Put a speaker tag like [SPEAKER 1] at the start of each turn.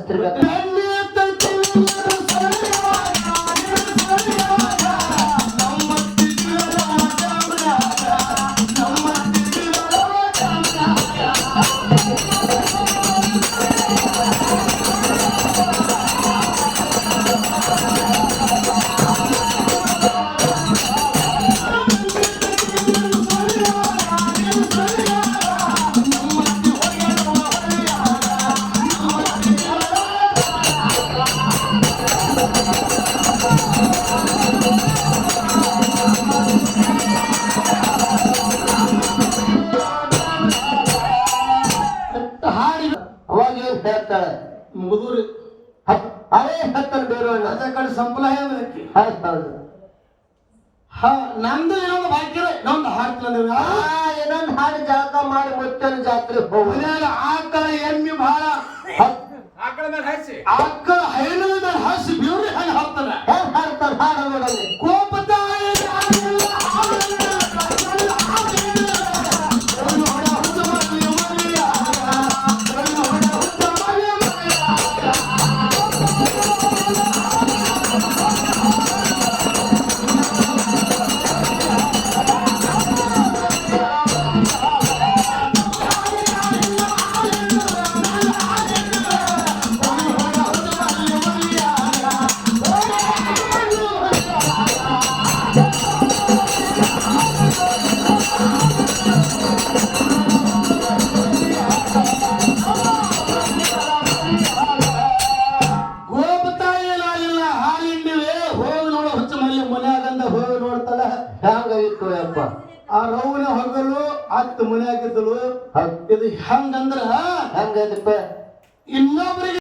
[SPEAKER 1] ಹಚ್ಚಿರ್ಬೇಕು. ಹೇಳ್ತಾಳೆ
[SPEAKER 2] ಮುದುರಿ
[SPEAKER 1] ಅವೇ ಹತ್ತನ ಬೇರೆ
[SPEAKER 2] ಅದ ಕಡೆ ಸಂಪ್ರದಾಯ
[SPEAKER 1] ಹೌದು.
[SPEAKER 2] ನಮ್ದು ಇನ್ನೊಂದು ಬಾಕಿ ಇನ್ನೊಂದು ಹಾಡ್ತಿಲ್ಲ ನೀವು
[SPEAKER 1] ಇನ್ನೊಂದು ಹಾಡು ಜಳಕ ಮಾಡಿ ಮುಚ್ಚನ ಜಾತ್ರೆ ಹೋಗಿ
[SPEAKER 2] ಆಕಳ ಎಮ್ಮಿ ಬಹಳ
[SPEAKER 3] ಆಕಳ ಮೇಲೆ ಹಚ್ಚಿ
[SPEAKER 2] ಆಕಳ ಹೈನ ಮೇಲೆ ಹಸಿ ಬಿವ್ರಿ ಹೆಂಗ್ ಹಾಕ್ತಾನೆ
[SPEAKER 1] ಹಾಡ್ತಾನೆ ಹಾಡು ನೋಡಲ್ಲಿ
[SPEAKER 2] ಕೋಪತಾಯಿ ಆ ರೌನ ಹೊಗಲು ಹತ್ತು ಮನೆ ಆಗಿದ್ದಳು ಇದು ಹೆಂಗಂದ್ರ
[SPEAKER 1] ಹಂಗದಪ್ಪ
[SPEAKER 2] ಇನ್ನೊಬ್ಬರಿಗೆ